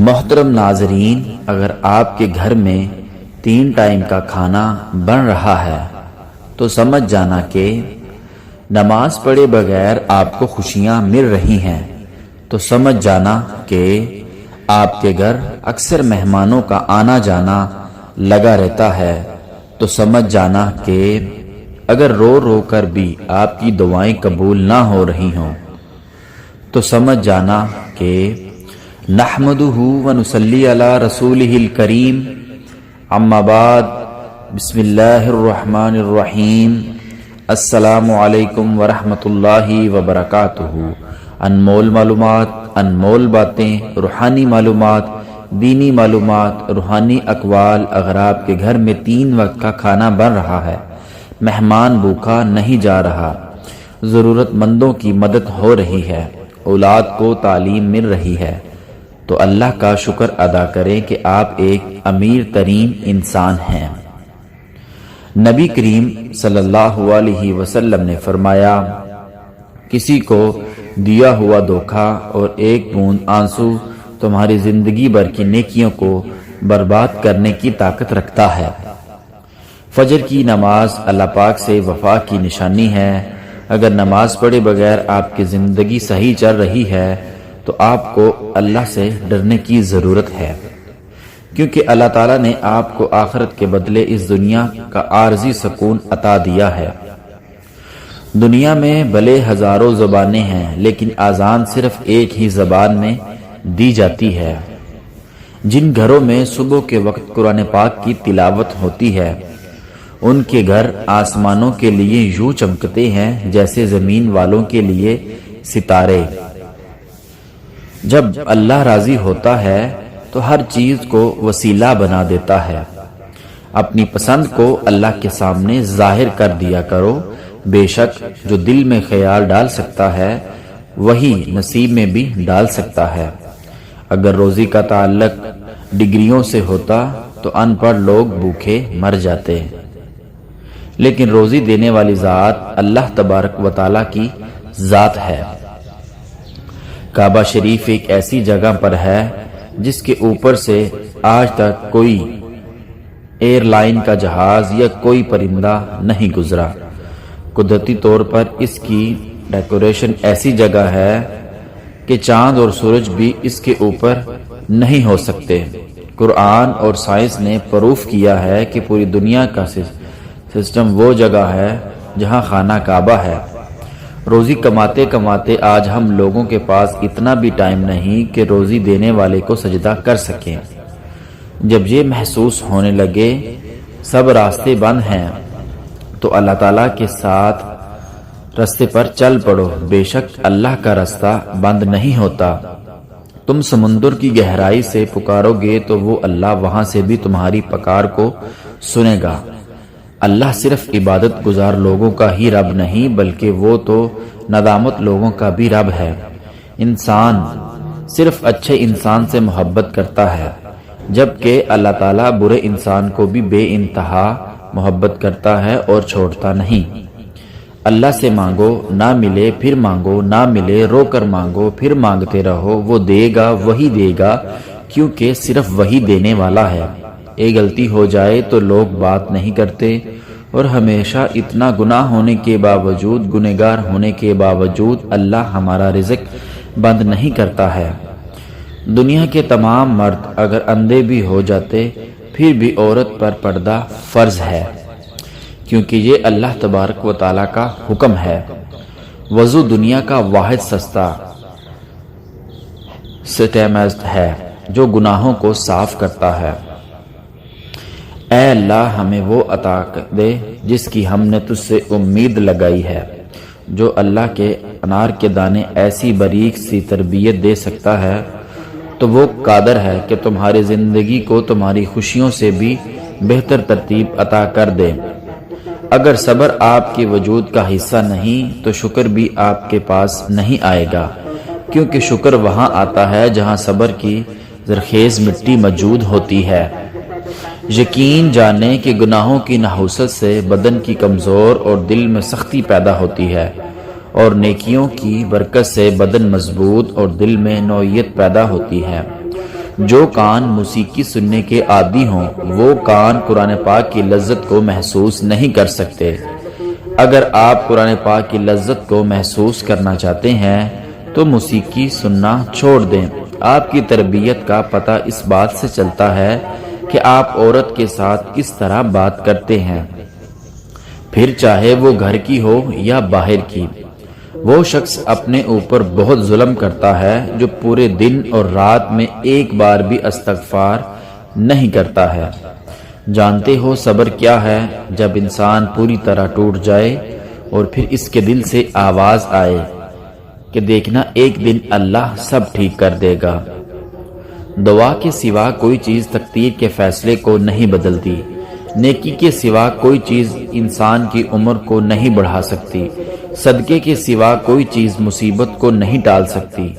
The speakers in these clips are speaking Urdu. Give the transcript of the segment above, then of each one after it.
محترم ناظرین، اگر آپ کے گھر میں 3 ٹائم کا کھانا بن رہا ہے تو سمجھ جانا کہ نماز پڑھے بغیر آپ کو خوشیاں مل رہی ہیں، تو سمجھ جانا کہ آپ کے گھر اکثر مہمانوں کا آنا جانا لگا رہتا ہے، تو سمجھ جانا کہ اگر رو رو کر بھی آپ کی دعائیں قبول نہ ہو رہی ہوں تو سمجھ جانا کہ نحمدہ ونصلی علی رسولہ الکریم، اما بعد، بسم اللہ الرحمن الرحیم، السلام علیکم ورحمۃ اللہ وبرکاتہ۔ انمول معلومات، انمول باتیں، روحانی معلومات، دینی معلومات، روحانی اقوال۔ اگر آپ کے گھر میں 3 وقت کا کھانا بن رہا ہے، مہمان بھوکا نہیں جا رہا، ضرورت مندوں کی مدد ہو رہی ہے، اولاد کو تعلیم مل رہی ہے، تو اللہ کا شکر ادا کریں کہ آپ ایک امیر ترین انسان ہیں۔ نبی کریم صلی اللہ علیہ وسلم نے فرمایا، کسی کو دیا ہوا دھوکا اور 1 بوند آنسو تمہاری زندگی بھر کی نیکیوں کو برباد کرنے کی طاقت رکھتا ہے۔ فجر کی نماز اللہ پاک سے وفا کی نشانی ہے۔ اگر نماز پڑھے بغیر آپ کی زندگی صحیح چل رہی ہے تو آپ کو اللہ سے ڈرنے کی ضرورت ہے، کیونکہ اللہ تعالیٰ نے آپ کو آخرت کے بدلے اس دنیا کا عارضی سکون عطا دیا ہے۔ دنیا میں بھلے ہزاروں زبانیں ہیں، لیکن اذان صرف ایک ہی زبان میں دی جاتی ہے۔ جن گھروں میں صبح کے وقت قرآن پاک کی تلاوت ہوتی ہے، ان کے گھر آسمانوں کے لیے یوں چمکتے ہیں جیسے زمین والوں کے لیے ستارے۔ جب اللہ راضی ہوتا ہے تو ہر چیز کو وسیلہ بنا دیتا ہے۔ اپنی پسند کو اللہ کے سامنے ظاہر کر دیا کرو، بے شک جو دل میں خیال ڈال سکتا ہے وہی نصیب میں بھی ڈال سکتا ہے۔ اگر روزی کا تعلق ڈگریوں سے ہوتا تو ان پڑھ لوگ بھوکے مر جاتے، لیکن روزی دینے والی ذات اللہ تبارک و تعالیٰ کی ذات ہے۔ کعبہ شریف ایک ایسی جگہ پر ہے جس کے اوپر سے آج تک کوئی ایئر لائن کا جہاز یا کوئی پرندہ نہیں گزرا۔ قدرتی طور پر اس کی ڈیکوریشن ایسی جگہ ہے کہ چاند اور سورج بھی اس کے اوپر نہیں ہو سکتے۔ قرآن اور سائنس نے پروف کیا ہے کہ پوری دنیا کا سسٹم وہ جگہ ہے جہاں خانہ کعبہ ہے۔ روزی کماتے کماتے آج ہم لوگوں کے پاس اتنا بھی ٹائم نہیں کہ روزی دینے والے کو سجدہ کر سکیں۔ جب یہ محسوس ہونے لگے سب راستے بند ہیں تو اللہ تعالیٰ کے ساتھ راستے پر چل پڑو، بے شک اللہ کا راستہ بند نہیں ہوتا۔ تم سمندر کی گہرائی سے پکارو گے تو وہ اللہ وہاں سے بھی تمہاری پکار کو سنے گا۔ اللہ صرف عبادت گزار لوگوں کا ہی رب نہیں بلکہ وہ تو ندامت لوگوں کا بھی رب ہے۔ انسان صرف اچھے انسان سے محبت کرتا ہے، جبکہ اللہ تعالیٰ برے انسان کو بھی بے انتہا محبت کرتا ہے اور چھوڑتا نہیں۔ اللہ سے مانگو، نہ ملے پھر مانگو، نہ ملے رو کر مانگو، پھر مانگتے رہو، وہ دے گا، وہی دے گا، کیونکہ صرف وہی دینے والا ہے۔ ایک غلطی ہو جائے تو لوگ بات نہیں کرتے، اور ہمیشہ اتنا گناہ ہونے کے باوجود، گنہگار ہونے کے باوجود اللہ ہمارا رزق بند نہیں کرتا ہے۔ دنیا کے تمام مرد اگر اندھے بھی ہو جاتے پھر بھی عورت پر پردہ فرض ہے، کیونکہ یہ اللہ تبارک و تعالیٰ کا حکم ہے۔ وضو دنیا کا واحد سستا سٹیمسٹ ہے جو گناہوں کو صاف کرتا ہے۔ اے اللہ ہمیں وہ عطا دے جس کی ہم نے تجھ سے امید لگائی ہے۔ جو اللہ کے انار کے دانے ایسی باریک سی تربیت دے سکتا ہے تو وہ قادر ہے کہ تمہاری زندگی کو تمہاری خوشیوں سے بھی بہتر ترتیب عطا کر دے۔ اگر صبر آپ کے وجود کا حصہ نہیں تو شکر بھی آپ کے پاس نہیں آئے گا، کیونکہ شکر وہاں آتا ہے جہاں صبر کی زرخیز مٹی موجود ہوتی ہے۔ یقین جانیں کہ گناہوں کی نحوست سے بدن کی کمزور اور دل میں سختی پیدا ہوتی ہے، اور نیکیوں کی برکت سے بدن مضبوط اور دل میں نوعیت پیدا ہوتی ہے۔ جو کان موسیقی سننے کے عادی ہوں وہ کان قرآن پاک کی لذت کو محسوس نہیں کر سکتے۔ اگر آپ قرآن پاک کی لذت کو محسوس کرنا چاہتے ہیں تو موسیقی سننا چھوڑ دیں۔ آپ کی تربیت کا پتہ اس بات سے چلتا ہے کہ آپ عورت کے ساتھ کس طرح بات کرتے ہیں، پھر چاہے وہ گھر کی ہو یا باہر کی۔ وہ شخص اپنے اوپر بہت ظلم کرتا ہے جو پورے دن اور رات میں ایک بار بھی استغفار نہیں کرتا ہے۔ جانتے ہو صبر کیا ہے؟ جب انسان پوری طرح ٹوٹ جائے اور پھر اس کے دل سے آواز آئے کہ دیکھنا ایک دن اللہ سب ٹھیک کر دے گا۔ دعا کے سوا کوئی چیز تقدیر کے فیصلے کو نہیں بدلتی۔ نیکی کے سوا کوئی چیز انسان کی عمر کو نہیں بڑھا سکتی۔ صدقے کے سوا کوئی چیز مصیبت کو نہیں ٹال سکتی۔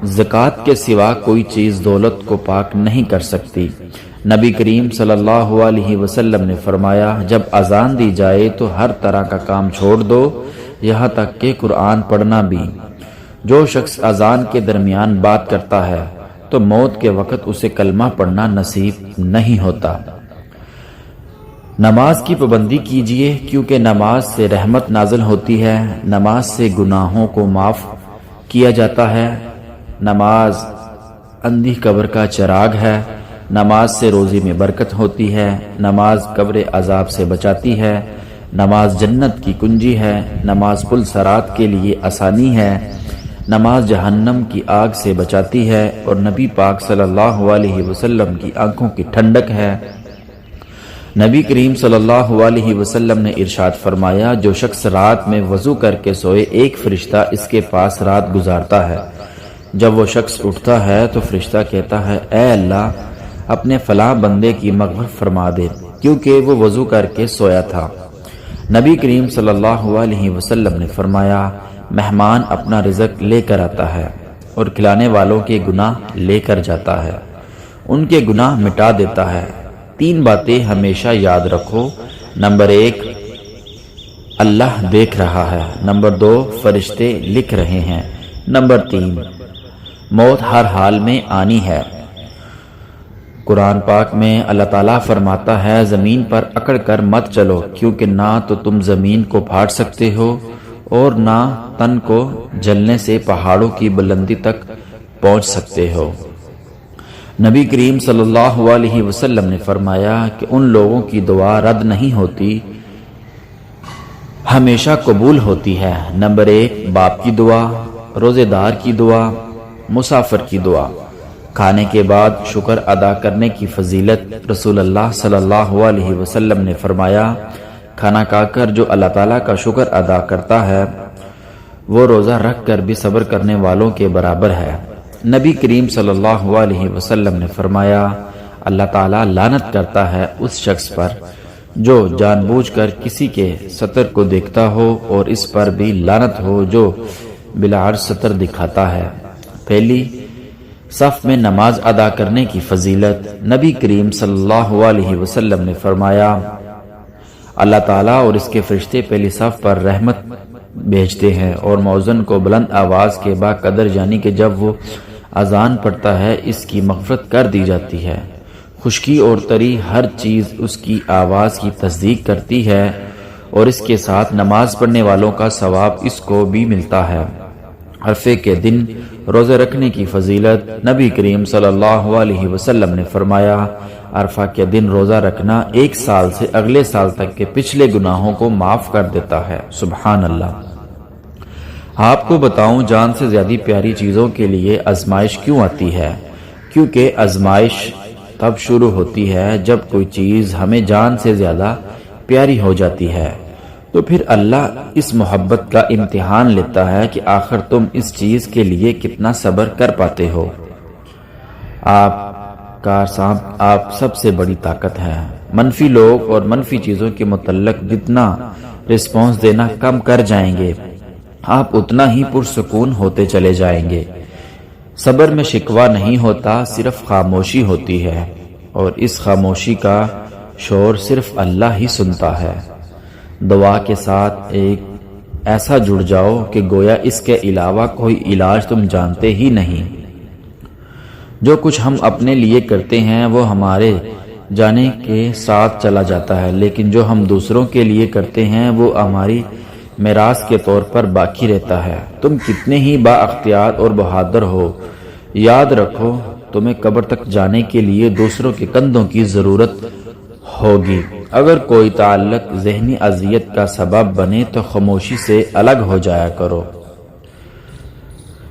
زکوٰۃ کے سوا کوئی چیز دولت کو پاک نہیں کر سکتی۔ نبی کریم صلی اللہ علیہ وسلم نے فرمایا، جب اذان دی جائے تو ہر طرح کا کام چھوڑ دو، یہاں تک کہ قرآن پڑھنا بھی۔ جو شخص اذان کے درمیان بات کرتا ہے تو موت کے وقت اسے کلمہ پڑھنا نصیب نہیں ہوتا۔ نماز کی پابندی کیجیے کیونکہ نماز سے رحمت نازل ہوتی ہے، نماز سے گناہوں کو معاف کیا جاتا ہے، نماز اندھی قبر کا چراغ ہے، نماز سے روزی میں برکت ہوتی ہے، نماز قبر عذاب سے بچاتی ہے، نماز جنت کی کنجی ہے، نماز پل صراط کے لیے آسانی ہے، نماز جہنم کی آگ سے بچاتی ہے اور نبی پاک صلی اللہ علیہ وسلم کی آنکھوں کی ٹھنڈک ہے۔ نبی کریم صلی اللہ علیہ وسلم نے ارشاد فرمایا، جو شخص رات میں وضو کر کے سوئے ایک فرشتہ اس کے پاس رات گزارتا ہے۔ جب وہ شخص اٹھتا ہے تو فرشتہ کہتا ہے، اے اللہ اپنے فلاں بندے کی مغفرت فرما دے کیونکہ وہ وضو کر کے سویا تھا۔ نبی کریم صلی اللہ علیہ وسلم نے فرمایا، مہمان اپنا رزق لے کر آتا ہے اور کھلانے والوں کے گناہ لے کر جاتا ہے، ان کے گناہ مٹا دیتا ہے۔ 3 باتیں ہمیشہ یاد رکھو۔ نمبر 1، اللہ دیکھ رہا ہے۔ نمبر 2، فرشتے لکھ رہے ہیں۔ نمبر 3، موت ہر حال میں آنی ہے۔ قرآن پاک میں اللہ تعالیٰ فرماتا ہے، زمین پر اکڑ کر مت چلو کیونکہ نہ تو تم زمین کو پھاڑ سکتے ہو اور نہ تن کو جلنے سے پہاڑوں کی بلندی تک پہنچ سکتے ہو۔ نبی کریم صلی اللہ علیہ وسلم نے فرمایا کہ ان لوگوں کی دعا رد نہیں ہوتی، ہمیشہ قبول ہوتی ہے۔ نمبر 1، باپ کی دعا، روزے دار کی دعا، مسافر کی دعا۔ کھانے کے بعد شکر ادا کرنے کی فضیلت رسول اللہ صلی اللہ علیہ وسلم نے فرمایا، کھانا کھا کر جو اللہ تعالیٰ کا شکر ادا کرتا ہے وہ روزہ رکھ کر بھی صبر کرنے والوں کے برابر ہے۔ نبی کریم صلی اللہ علیہ وسلم نے فرمایا، اللہ تعالیٰ لعنت کرتا ہے اس شخص پر جو جان بوجھ کر کسی کے ستر کو دیکھتا ہو اور اس پر بھی لعنت ہو جو بالعرض ستر دکھاتا ہے۔ پہلی صف میں نماز ادا کرنے کی فضیلت۔ نبی کریم صلی اللہ علیہ وسلم نے فرمایا، اللہ تعالیٰ اور اس کے فرشتے پہلی صف پر رحمت بھیجتے ہیں اور مؤذن کو بلند آواز کے باقدر یعنی کہ جب وہ اذان پڑھتا ہے اس کی مغفرت کر دی جاتی ہے۔ خشکی اور تری ہر چیز اس کی آواز کی تصدیق کرتی ہے اور اس کے ساتھ نماز پڑھنے والوں کا ثواب اس کو بھی ملتا ہے۔ عرفے کے دن روزے رکھنے کی فضیلت۔ نبی کریم صلی اللہ علیہ وسلم نے فرمایا، عرفہ کے دن روزہ رکھنا 1 سال سے اگلے سال تک کے پچھلے گناہوں کو معاف کر دیتا ہے۔ سبحان اللہ۔ آپ کو بتاؤں، جان سے زیادہ پیاری چیزوں کے لیے آزمائش کیوں آتی ہے؟ کیونکہ آزمائش تب شروع ہوتی ہے جب کوئی چیز ہمیں جان سے زیادہ پیاری ہو جاتی ہے، تو پھر اللہ اس محبت کا امتحان لیتا ہے کہ آخر تم اس چیز کے لیے کتنا صبر کر پاتے ہو۔ آپ سب سے بڑی طاقت ہے۔ منفی لوگ اور منفی چیزوں کے متعلق جتنا رسپانس دینا کم کر جائیں گے، آپ اتنا ہی پرسکون ہوتے چلے جائیں گے۔ صبر میں شکوہ نہیں ہوتا، صرف خاموشی ہوتی ہے، اور اس خاموشی کا شور صرف اللہ ہی سنتا ہے۔ دعا کے ساتھ ایک ایسا جڑ جاؤ کہ گویا اس کے علاوہ کوئی علاج تم جانتے ہی نہیں۔ جو کچھ ہم اپنے لیے کرتے ہیں وہ ہمارے جانے کے ساتھ چلا جاتا ہے، لیکن جو ہم دوسروں کے لیے کرتے ہیں وہ ہماری میراث کے طور پر باقی رہتا ہے۔ تم کتنے ہی با اختیار اور بہادر ہو، یاد رکھو تمہیں قبر تک جانے کے لیے دوسروں کے کندھوں کی ضرورت ہوگی۔ اگر کوئی تعلق ذہنی اذیت کا سبب بنے تو خاموشی سے الگ ہو جایا کرو۔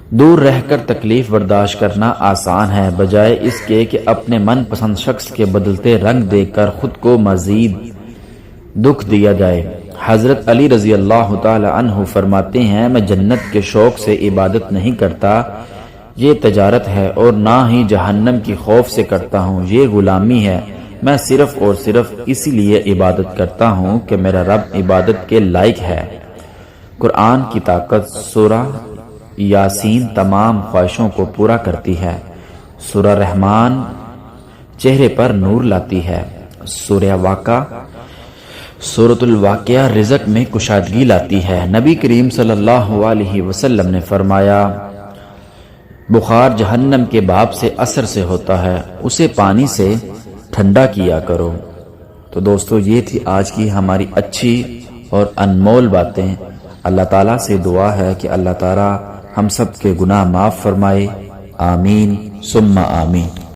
دور رہ کر تکلیف برداشت کرنا آسان ہے، بجائے اس کے کہ اپنے من پسند شخص کے بدلتے رنگ دیکھ کر خود کو مزید دکھ دیا جائے۔ حضرت علی رضی اللہ تعالی عنہ فرماتے ہیں، میں جنت کے شوق سے عبادت نہیں کرتا، یہ تجارت ہے، اور نہ ہی جہنم کی خوف سے کرتا ہوں، یہ غلامی ہے۔ میں صرف اور صرف اسی لیے عبادت کرتا ہوں کہ میرا رب عبادت کے لائق ہے۔ قرآن کی طاقت۔ سورہ یاسین تمام خواہشوں کو پورا کرتی ہے۔ سورہ رحمان چہرے پر نور لاتی ہے۔ سورہ واقعہ سورۃ الواقعہ رزق میں کشادگی لاتی ہے۔ نبی کریم صلی اللہ علیہ وسلم نے فرمایا، بخار جہنم کے باب سے اثر سے ہوتا ہے، اسے پانی سے ٹھنڈا کیا کرو۔ تو دوستو یہ تھی آج کی ہماری اچھی اور انمول باتیں۔ اللہ تعالیٰ سے دعا ہے کہ اللہ تعالیٰ ہم سب کے گناہ معاف فرمائے۔ آمین ثم آمین۔